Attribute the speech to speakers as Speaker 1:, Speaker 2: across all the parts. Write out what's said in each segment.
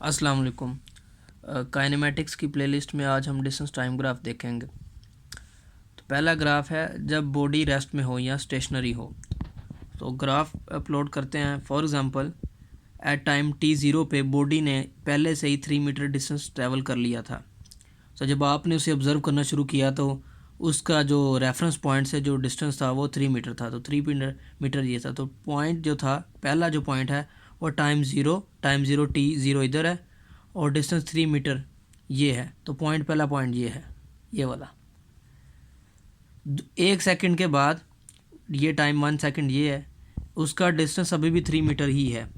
Speaker 1: अस्सलाम वालेकुम। काइनेमेटिक्स की प्लेलिस्ट में आज हम डिस्टेंस टाइम ग्राफ देखेंगे। तो पहला ग्राफ है जब बॉडी रेस्ट में हो या स्टेशनरी हो। तो ग्राफ अपलोड करते हैं। For example at time t0 पे बॉडी ने पहले से ही 3 मीटर डिस्टेंस ट्रैवल कर लिया था। तो जब आपने उसे ऑब्ज़र्व करना शुरू किया तो उसका जो रेफरेंस पॉइंट से जो डिस्टेंस था वो 3 मीटर था। तो 3 मीटर ये था। तो पॉइंट जो था, पहला जो पॉइंट है वो टाइम ज़ीरो t0 इधर है और डिस्टेंस 3 मीटर ये है। तो पॉइंट, पहला पॉइंट ये है, ये वाला। 1 सेकंड के बाद ये टाइम 1 सेकंड ये है, उसका डिस्टेंस अभी भी 3 मीटर ही है।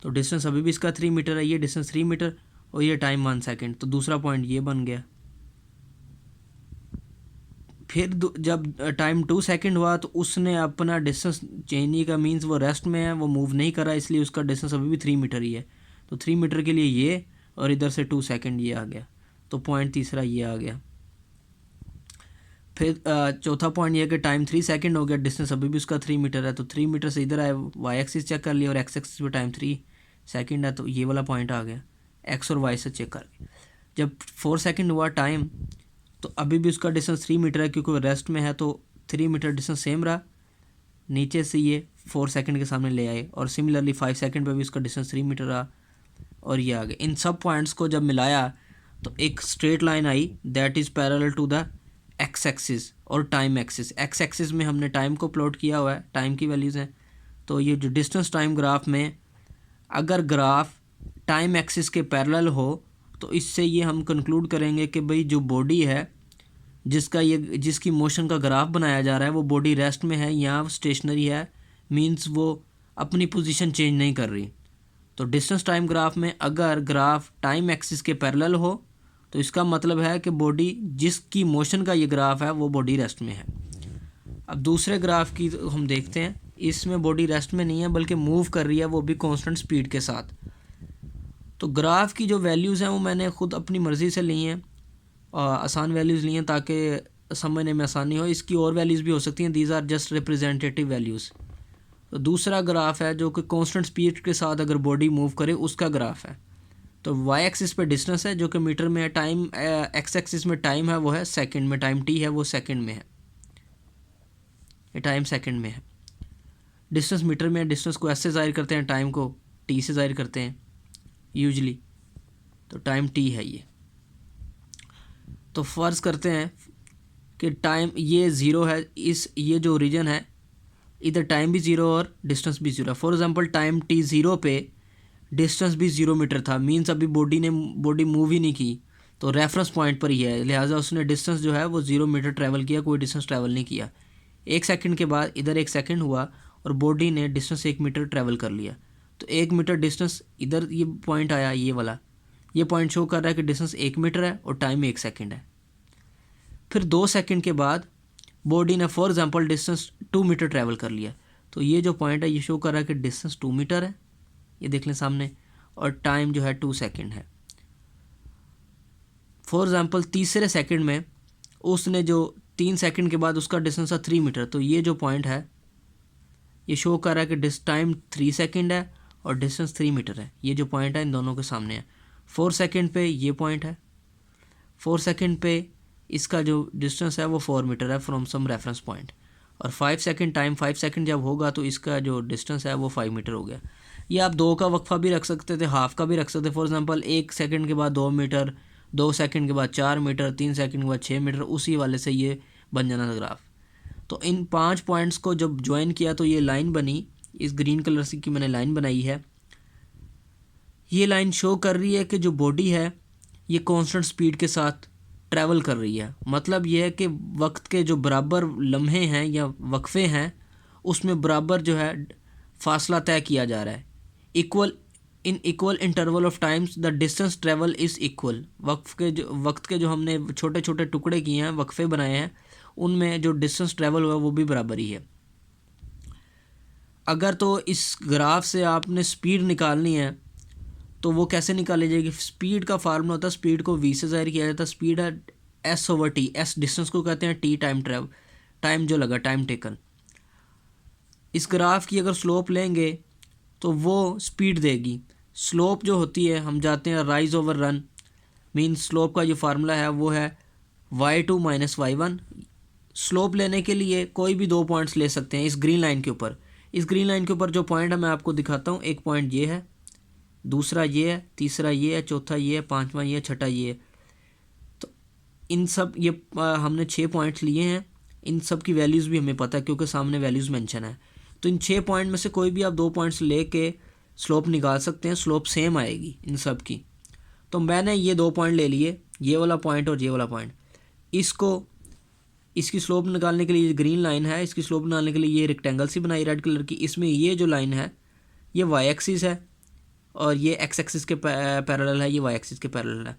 Speaker 1: तो डिस्टेंस अभी भी इसका 3 मीटर है, ये डिस्टेंस 3 मीटर और ये टाइम 1 सेकंड। तो दूसरा पॉइंट ये बन गया। फिर जब टाइम 2 सेकंड हुआ तो उसने अपना डिस्टेंस चेंज नहीं किया, मीन्स वो रेस्ट में है, वो मूव नहीं कर रहा, इसलिए उसका डिस्टेंस अभी भी 3 मीटर ही है। तो 3 मीटर के लिए ये और इधर से 2 सेकंड ये आ गया। तो पॉइंट तीसरा ये आ गया। फिर चौथा पॉइंट ये है कि टाइम 3 सेकंड हो गया, डिस्टेंस अभी भी उसका 3 मीटर है। तो 3 मीटर से इधर आए, वाई एक्सिस चेक कर लिया और एक्स एक्सिस पे टाइम 3 सेकंड है, तो ये वाला पॉइंट आ गया। एक्स और वाई से चेक करके जब 4 सेकंड हुआ टाइम, तो अभी भी उसका डिस्टेंस 3 मीटर है, क्योंकि वो रेस्ट में है। तो 3 मीटर डिस्टेंस सेम रहा, नीचे से ये 4 सेकंड के सामने ले आए। और सिमिलरली 5 सेकंड पे भी उसका डिस्टेंस 3 मीटर रहा और ये आ गया। इन सब पॉइंट्स को जब मिलाया तो एक स्ट्रेट लाइन आई that is parallel to the X axis और टाइम एक्सिस। एक्स एक्सिस में हमने टाइम को प्लॉट किया हुआ है, टाइम की वैल्यूज़ हैं। तो ये जो डिस्टेंस टाइम ग्राफ में अगर ग्राफ टाइम एक्सिस के पैरेलल हो तो इससे ये हम कंक्लूड करेंगे कि भाई जो बॉडी है जिसकी मोशन का ग्राफ बनाया जा रहा है वो बॉडी रेस्ट में है या स्टेशनरी है, मींस वो अपनी पोजीशन चेंज नहीं कर रही। तो डिस्टेंस टाइम ग्राफ में अगर ग्राफ टाइम एक्सिस के पैरेलल हो तो इसका मतलब है कि बॉडी जिसकी मोशन का ये ग्राफ है वो बॉडी रेस्ट में है। अब दूसरे ग्राफ की हम देखते हैं। इसमें बॉडी रेस्ट में नहीं है बल्कि मूव कर रही है, वो भी कांस्टेंट स्पीड के साथ। तो ग्राफ की जो वैल्यूज़ हैं वो मैंने ख़ुद अपनी मर्ज़ी से ली हैं, आसान वैल्यूज़ ली हैं ताकि समझने में आसानी हो। इसकी और वैल्यूज़ भी हो सकती हैं, these are just representative values. तो दूसरा ग्राफ है जो कि कांस्टेंट स्पीड के साथ अगर बॉडी मूव करे उसका ग्राफ है। तो वाई एक्सिस पे डिस्टेंस है जो कि मीटर में है, टाइम एक्स एक्सिस में टाइम है वो है सेकंड में, टाइम टी है वो सेकंड में है, ये टाइम सेकंड में है। डिस्टेंस मीटर में है, डिस्टेंस को एस से ज़ाहिर करते हैं, टाइम को टी से ज़ाहिर करते हैं यूजली। तो टाइम टी है ये। तो फ़र्ज़ करते हैं कि टाइम ये ज़ीरो है, ये जो रीजन है इधर टाइम भी ज़ीरो और डिस्टेंस भी ज़ीरो है। फॉर एग्ज़ाम्पल टाइम t0 पे डिस्टेंस भी 0 मीटर था, मीन्स अभी बॉडी मूव ही नहीं की, तो रेफरेंस पॉइंट पर ही है, लिहाजा उसने डिस्टेंस जो है वो 0 मीटर ट्रैवल किया, कोई डिस्टेंस ट्रैवल नहीं किया। 1 सेकंड के बाद इधर 1 सेकंड हुआ और बॉडी ने डिस्टेंस 1 मीटर ट्रैवल कर लिया। तो 1 मीटर डिस्टेंस इधर ये पॉइंट आया, ये वाला, ये पॉइंट शो कर रहा है कि डिस्टेंस 1 मीटर है और टाइम 1 सेकंड है। फिर 2 सेकंड के बाद बॉडी ने for example distance 2 metre travel कर लिया। तो ये जो पॉइंट है ये शो कर रहा है कि डिस्टेंस 2 मीटर है, ये देख लें सामने, और टाइम जो है 2 सेकंड है। फॉर एग्जांपल तीसरे सेकंड में उसने जो 3 सेकंड के बाद उसका डिस्टेंस था 3 मीटर। तो ये जो पॉइंट है ये शो कर रहा है कि टाइम 3 सेकंड है और डिस्टेंस 3 मीटर है। ये जो पॉइंट है इन दोनों के सामने है। 4 सेकंड पे ये पॉइंट है, 4 सेकंड पे इसका जो डिस्टेंस है वो 4 मीटर है फ्रॉम सम रेफरेंस पॉइंट। और 5 सेकंड, टाइम 5 सेकंड जब होगा तो इसका जो डिस्टेंस है वो 5 मीटर हो गया। ये आप 2 का वक्फा भी रख सकते थे, हाफ का भी रख सकते थे। फॉर एग्जांपल 1 सेकंड के बाद 2 मीटर, 2 सेकंड के बाद 4 मीटर, 3 सेकंड के बाद 6 मीटर, उसी वाले से ये बन जाना था ग्राफ। तो इन 5 पॉइंट्स को जब ज्वाइन किया तो ये लाइन बनी, इस ग्रीन कलर से की मैंने लाइन बनाई है। ये लाइन शो कर रही है कि जो बॉडी है ये कांस्टेंट स्पीड के साथ ट्रैवल कर रही है। मतलब ये है कि वक्त के जो बराबर लम्हे हैं या वक्फे हैं उसमें बराबर जो है फासला तय किया जा रहा है। Equal interval of times the distance travel is equal. वक्त के जो हमने छोटे छोटे टुकड़े किए हैं, वक्फे बनाए हैं, उनमें जो डिस्टेंस ट्रेवल हुआ वो भी बराबर ही है। अगर तो इस ग्राफ से आपने स्पीड निकालनी है तो वो कैसे निकाली जाएगी? स्पीड का फार्मूला होता है, स्पीड को v से ज़ाहिर किया जाता है। स्पीड है s/t, s डिस्टेंस को कहते हैं, t टाइम जो लगा, टाइम टेकन। इस ग्राफ की अगर स्लोप लेंगे तो वो स्पीड देगी। स्लोप जो होती है, हम जाते हैं rise over run, means slope का जो फार्मूला है वो है y2 माइनस y1। स्लोप लेने के लिए कोई भी दो पॉइंट्स ले सकते हैं इस ग्रीन लाइन के ऊपर। इस ग्रीन लाइन के ऊपर जो पॉइंट है मैं आपको दिखाता हूँ। एक पॉइंट ये है, दूसरा ये है, तीसरा ये है, चौथा ये है, पांचवा ये है, छठा ये है। तो इन सब ये हमने 6 पॉइंट्स लिए हैं। इन सब की वैल्यूज़ भी हमें पता है क्योंकि सामने वैल्यूज़ मेंशन है। तो इन 6 पॉइंट में से कोई भी आप दो पॉइंट्स ले के स्लोप निकाल सकते हैं, स्लोप सेम आएगी इन सब की। तो मैंने ये दो पॉइंट ले लिए, ये वाला पॉइंट और ये वाला पॉइंट। इसकी स्लोप निकालने के लिए ग्रीन लाइन है, इसकी स्लोप निकालने के लिए ये रेक्टेंगल सी बनाई रेड कलर की। इसमें ये जो लाइन है ये वाई एक्सिस है और ये एक्स एक्सिस के पैरेलल है, ये वाई एक्सिस के पैरेलल है।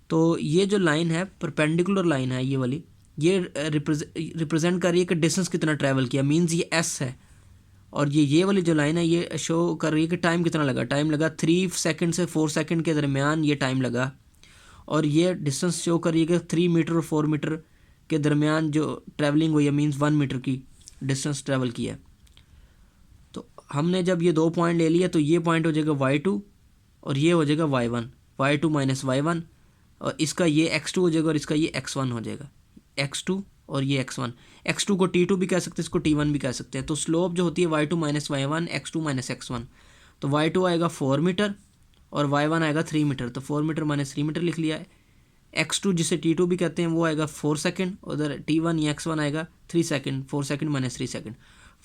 Speaker 1: तो ये जो लाइन है परपेंडिकुलर लाइन है, ये वाली, ये रिप्रेजेंट कर रही है कि डिस्टेंस कितना ट्रैवल किया, मींस ये एस है। और ये वाली जो लाइन है ये शो कर रही है कि टाइम कितना लगा। टाइम लगा 3 सेकंड से 4 सेकंड के दरमियान ये टाइम लगा। और ये डिस्टेंस शो कर रही है कि 3 मीटर और 4 मीटर के दरमियान जो ट्रैवलिंग हुई है, मींस 1 मीटर की डिस्टेंस ट्रैवल किया। तो हमने जब ये दो पॉइंट ले लिया तो ये पॉइंट हो जाएगा y2 और ये हो जाएगा y1, y2 माइनस y1, और इसका ये x2 हो जाएगा और इसका ये x1 हो जाएगा, x2 और ये x1। x2 को t2 भी कह सकते हैं, इसको t1 भी कह सकते हैं। तो स्लोप जो होती है y2 minus y1, x2 minus x1। तो y2 आएगा 4 मीटर और y1 आएगा 3 मीटर। तो 4 मीटर माइनस 3 मीटर लिख लिया है। x2 जिसे t2 भी कहते हैं वो आएगा 4 सेकंड, उधर t1 या x1 आएगा 3 second. 4 second minus 3 second,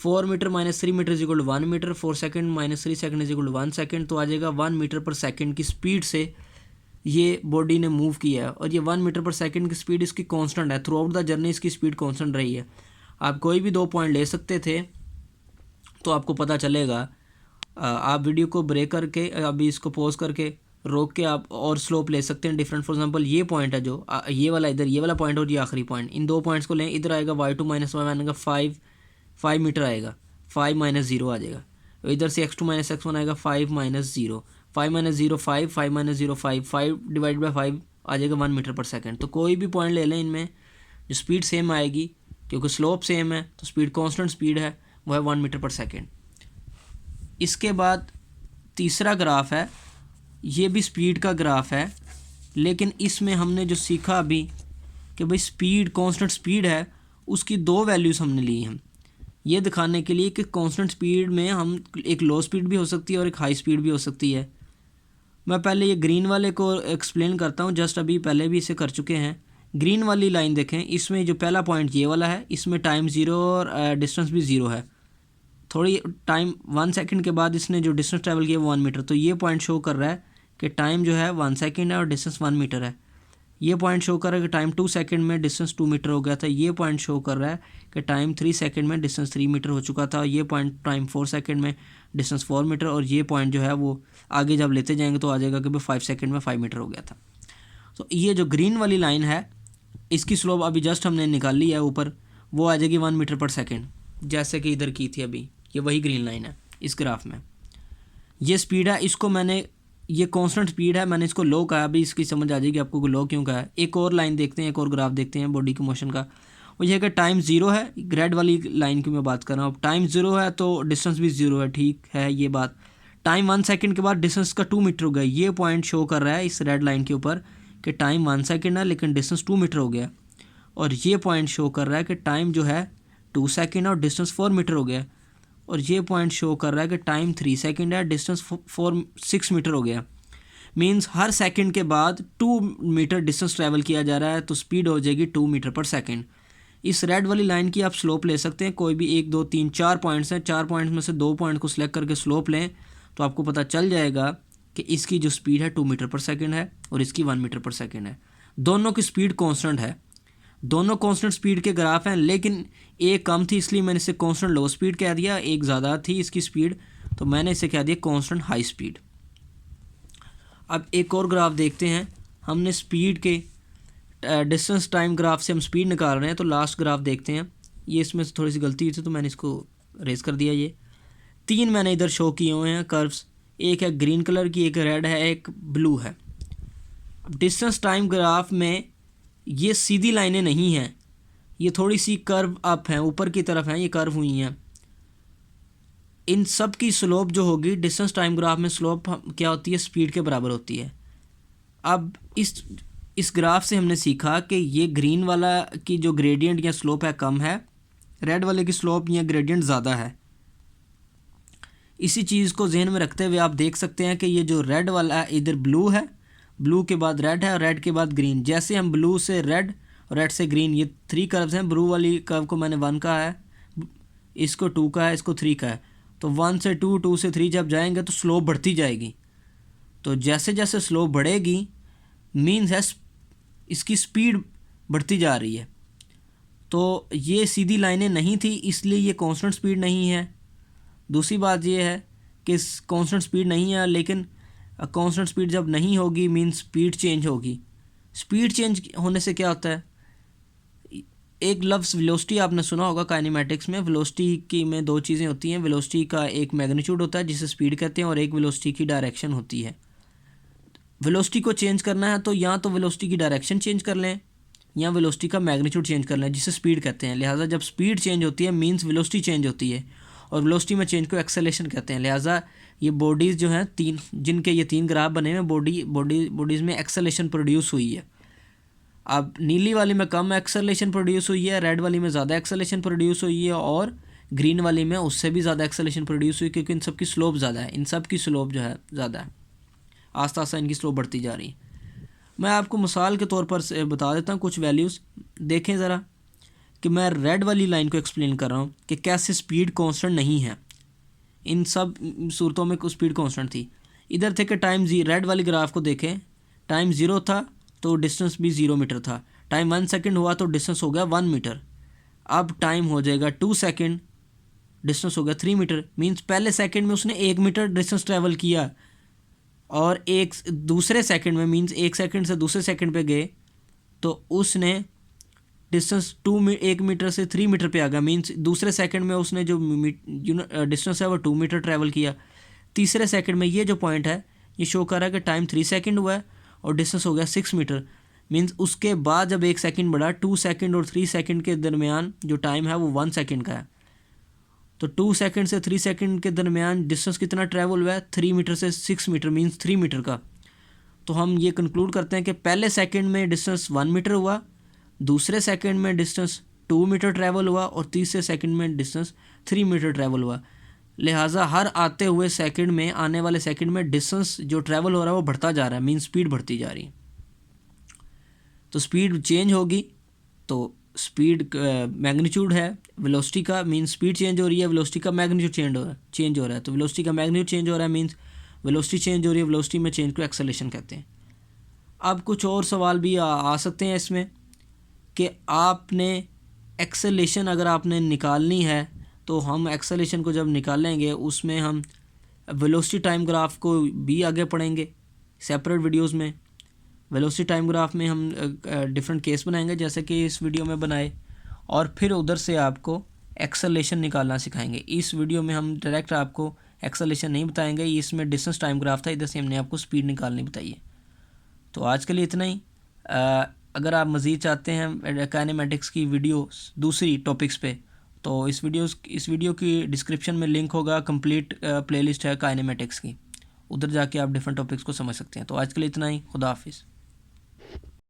Speaker 1: 4 metre minus 3 metre is equal to 1 metre. 4 second minus 3 second is equal to 1 second. तो आ जाएगा 1 मीटर पर सेकंड की स्पीड से ये बॉडी ने मूव किया है। और ये 1 मीटर पर सेकंड की स्पीड इसकी कांस्टेंट है, थ्रू आउट द जर्नी इसकी स्पीड कांस्टेंट रही है। आप कोई भी दो पॉइंट ले सकते थे तो आपको पता चलेगा। आप वीडियो को ब्रेक करके, अभी इसको पॉज करके रोक के आप और स्लोप ले सकते हैं डिफरेंट। फॉर एग्जांपल ये पॉइंट है जो ये वाला, इधर ये वाला पॉइंट और ये आखिरी पॉइंट, इन दो पॉइंट्स को लें। इधर आएगा y2 माइनस y1 आएगा 5 मीटर आएगा, 5 माइनस 0 आ जाएगा। इधर से x2 माइनस x1 आएगा 5 minus 0, 5 minus 0 5, 5 minus 0 5, 5 divide by 5 आ जाएगा 1 मीटर पर सेकंड। तो कोई भी पॉइंट ले लें, इनमें जो स्पीड सेम आएगी क्योंकि स्लोप सेम है, तो स्पीड कांस्टेंट स्पीड है, वो है 1 मीटर पर सेकंड। इसके बाद तीसरा ग्राफ है, ये भी स्पीड का ग्राफ है, लेकिन इसमें हमने जो सीखा अभी कि भाई स्पीड कांस्टेंट स्पीड है, उसकी दो वैल्यूज़ हमने ली हैं ये दिखाने के लिए कि कांस्टेंट स्पीड में हम एक लो स्पीड भी हो सकती है और एक हाई स्पीड भी हो सकती है। मैं पहले ये ग्रीन वाले को एक्सप्लेन करता हूँ, जस्ट अभी पहले भी इसे कर चुके हैं। ग्रीन वाली लाइन देखें, इसमें जो पहला पॉइंट ये वाला है, इसमें टाइम 0 और डिस्टेंस भी 0 है। थोड़ी टाइम 1 सेकंड के बाद इसने जो डिस्टेंस ट्रैवल किया वो 1 मीटर। तो ये पॉइंट शो कर रहा है कि टाइम जो है 1 सेकंड है और डिस्टेंस 1 मीटर है। ये पॉइंट शो कर रहा है कि टाइम 2 सेकंड में डिस्टेंस 2 मीटर हो गया था। ये पॉइंट शो कर रहा है कि टाइम 3 सेकंड में डिस्टेंस 3 मीटर हो चुका था। ये पॉइंट टाइम 4 सेकंड में डिस्टेंस 4 मीटर, और ये पॉइंट जो है वो आगे जब लेते जाएंगे तो आ जाएगा कि 5 सेकंड में 5 मीटर हो गया था। तो ये जो ग्रीन वाली लाइन है इसकी स्लोप अभी जस्ट हमने निकाल ली है ऊपर, वो आ जाएगी 1 मीटर पर सेकेंड, जैसे कि इधर की थी अभी। ये वही ग्रीन लाइन है इस ग्राफ में। ये स्पीड है, इसको मैंने, ये कांस्टेंट स्पीड है, मैंने इसको लो कहा। अभी इसकी समझ आ जाएगी आपको लो क्यों कहा है। एक और लाइन देखते हैं, एक और ग्राफ देखते हैं बॉडी के मोशन का। वो ये है कि टाइम 0 है, रेड वाली लाइन की मैं बात कर रहा हूँ। टाइम 0 है तो डिस्टेंस भी 0 है, ठीक है ये बात। टाइम 1 सेकंड के बाद डिस्टेंस का 2 मीटर हो गया। ये पॉइंट शो कर रहा है इस रेड लाइन के ऊपर कि टाइम 1 सेकंड है लेकिन डिस्टेंस 2 मीटर हो गया। और ये पॉइंट शो कर रहा है कि टाइम जो है 2 सेकंड है और डिस्टेंस 4 मीटर हो गया। और ये पॉइंट शो कर रहा है कि टाइम 3 सेकंड है, डिस्टेंस 6 मीटर हो गया। मींस हर सेकंड के बाद 2 मीटर डिस्टेंस ट्रैवल किया जा रहा है, तो स्पीड हो जाएगी 2 मीटर पर सेकंड। इस रेड वाली लाइन की आप स्लोप ले सकते हैं, कोई भी 1 2 3 4 पॉइंट्स हैं, 4 पॉइंट्स में से 2 पॉइंट को सिलेक्ट करके स्लोप लें तो आपको पता चल जाएगा कि इसकी जो स्पीड है 2 मीटर पर सेकंड है और इसकी 1 मीटर पर सेकंड है। दोनों की स्पीड कांस्टेंट है, दोनों कांस्टेंट स्पीड के ग्राफ हैं, लेकिन एक कम थी इसलिए मैंने इसे कांस्टेंट लो स्पीड कह दिया, एक ज़्यादा थी इसकी स्पीड तो मैंने इसे कह दिया कांस्टेंट हाई स्पीड। अब एक और ग्राफ देखते हैं। हमने स्पीड के डिस्टेंस टाइम ग्राफ से हम स्पीड निकाल रहे हैं, तो लास्ट ग्राफ देखते हैं। ये इसमें से थोड़ी सी गलती हुई थी तो मैंने इसको रेस कर दिया। ये 3 मैंने इधर शो किए हुए हैं कर्व्स, एक है ग्रीन कलर की, एक रेड है, एक ब्लू है। डिस्टेंस टाइम ग्राफ में ये सीधी लाइनें नहीं हैं, ये थोड़ी सी कर्व अप हैं, ऊपर की तरफ हैं, ये कर्व हुई हैं। इन सब की स्लोप जो होगी डिस्टेंस टाइम ग्राफ में, स्लोप क्या होती है, स्पीड के बराबर होती है। अब इस ग्राफ से हमने सीखा कि ये ग्रीन वाला की जो ग्रेडियंट या स्लोप है कम है, रेड वाले की स्लोप या ग्रेडियंट ज़्यादा है। इसी चीज़ को जहन में रखते हुए आप देख सकते हैं कि ये जो रेड वाला है इधर ब्लू है, ब्लू के बाद रेड है और रेड के बाद ग्रीन। जैसे हम ब्लू से रेड और रेड से ग्रीन, ये 3 कर्व्स हैं। ब्लू वाली कर्व को मैंने 1 कहा है, इसको 2 का है, इसको 3 का है। तो 1 से 2, 2 से 3 जब जाएंगे तो स्लोप बढ़ती जाएगी। तो जैसे जैसे स्लोप बढ़ेगी मीन्स है इसकी स्पीड बढ़ती जा रही है। तो ये सीधी लाइनें नहीं थी, इसलिए ये कांस्टेंट स्पीड नहीं है। दूसरी बात ये है कि कांस्टेंट स्पीड नहीं है, लेकिन कांस्टेंट स्पीड जब नहीं होगी मीन्स स्पीड चेंज होगी। स्पीड चेंज होने से क्या होता है, एक लफ्ज़ वेलोसिटी आपने सुना होगा काइनेमेटिक्स में। वेलोसिटी की में 2 चीज़ें होती हैं। वेलोसिटी का एक मैग्नीट्यूड होता है जिसे स्पीड कहते हैं, और एक वेलोसिटी की डायरेक्शन होती है। वेलोसिटी को चेंज करना है तो या तो वेलोसिटी की डायरेक्शन चेंज कर लें या वेलोसिटी का मैग्नीट्यूड चेंज कर लें, जिसे स्पीड कहते हैं। लिहाजा जब स्पीड चेंज होती है मीन्स वेलोसिटी चेंज होती है, और वेलोसिटी में चेंज को एक्सेलेरेशन कहते हैं। लिहाजा ये बॉडीज़ जो हैं 3, जिनके ये 3 ग्राफ बने हुए हैं, बॉडीज़ में एक्सेलेरेशन प्रोड्यूस हुई है। अब नीली वाली में कम एक्सेलेरेशन प्रोड्यूस हुई है, रेड वाली में ज़्यादा एक्सेलेरेशन प्रोड्यूस हुई है, और ग्रीन वाली में उससे भी ज़्यादा एक्सेलेरेशन प्रोड्यूस हुई, क्योंकि इन सब की स्लोप ज़्यादा है। इन सब की स्लोप जो है ज़्यादा है, आस्ता आस्ता इनकी स्लोप बढ़ती जा रही है। मैं आपको मिसाल के तौर पर बता देता हूँ कुछ वैल्यूज़। देखें ज़रा कि मैं रेड वाली लाइन को एक्सप्लेन कर रहा हूँ कि कैसे स्पीड कांस्टेंट नहीं है। इन सब सूरतों में स्पीड कांस्टेंट थी। इधर थे कि टाइम रेड वाली ग्राफ को देखें, टाइम 0 था तो डिस्टेंस भी 0 मीटर था। टाइम 1 सेकेंड हुआ तो डिस्टेंस हो गया 1 मीटर। अब टाइम हो जाएगा 2 सेकेंड, डिस्टेंस हो गया 3 मीटर। मीन्स पहले सेकेंड में उसने 1 मीटर डिस्टेंस ट्रैवल किया, और एक दूसरे सेकंड में मींस 1 सेकंड से दूसरे सेकंड पे गए तो उसने डिस्टेंस 1 मीटर से 3 मीटर पे आ गया। मींस दूसरे सेकंड में उसने जो डिस्टेंस है वो 2 मीटर ट्रैवल किया। तीसरे सेकंड में ये जो पॉइंट है ये शो कर रहा है कि टाइम 3 सेकंड हुआ है और डिस्टेंस हो गया 6 मीटर। मींस उसके बाद जब 1 सेकंड बढ़ा, 2 सेकंड और 3 सेकंड के दरमियान जो टाइम है वो 1 सेकंड का है। तो 2 सेकंड से 3 सेकंड के दरमियान डिस्टेंस कितना ट्रैवल हुआ है, 3 मीटर से 6 मीटर, मींस 3 मीटर का। तो हम ये कंक्लूड करते हैं कि पहले सेकंड में डिस्टेंस 1 मीटर हुआ, दूसरे सेकंड में डिस्टेंस 2 मीटर ट्रैवल हुआ, और तीसरे सेकंड में डिस्टेंस 3 मीटर ट्रैवल हुआ। लिहाजा हर आते हुए सेकंड में, आने वाले सेकंड में डिस्टेंस जो ट्रैवल हो रहा है वो बढ़ता जा रहा है, मींस स्पीड बढ़ती जा रही है। तो स्पीड चेंज होगी तो स्पीड मैग्नीट्यूड है वेलोसिटी का, मींस स्पीड चेंज हो रही है, वेलोसिटी का मैग्नीट्यूड चेंज हो रहा है। तो वेलोसिटी का मैग्नीट्यूड चेंज हो रहा है मींस वेलोसिटी चेंज हो रही है। वेलोसिटी में चेंज को एक्सेलेरेशन कहते हैं। अब कुछ और सवाल भी आ सकते हैं इसमें कि आपने एक्सेलेरेशन अगर आपने निकालनी है तो हम एक्सेलेरेशन को जब निकालेंगे उसमें हम वेलोसिटी टाइम ग्राफ को भी आगे पढ़ेंगे सेपरेट वीडियोज़ में। वेलोसिटी टाइम ग्राफ में हम डिफरेंट केस बनाएंगे जैसे कि इस वीडियो में बनाए, और फिर उधर से आपको एक्सेलेरेशन निकालना सिखाएंगे। इस वीडियो में हम डायरेक्ट आपको एक्सेलेरेशन नहीं बताएंगे, इसमें डिस्टेंस टाइम ग्राफ था, इधर से हमने आपको स्पीड निकालनी बताई है। तो आज के लिए इतना ही। अगर आप मज़ीद चाहते हैं काइनेमेटिक्स की वीडियो दूसरी टॉपिक्स पे, तो इस वीडियो की डिस्क्रिप्शन में लिंक होगा, कंप्लीट प्लेलिस्ट है काइनेमेटिक्स की, उधर जाके आप डिफरेंट टॉपिक्स को समझ सकते हैं। तो आज के लिए इतना ही। खुदा हाफिज़।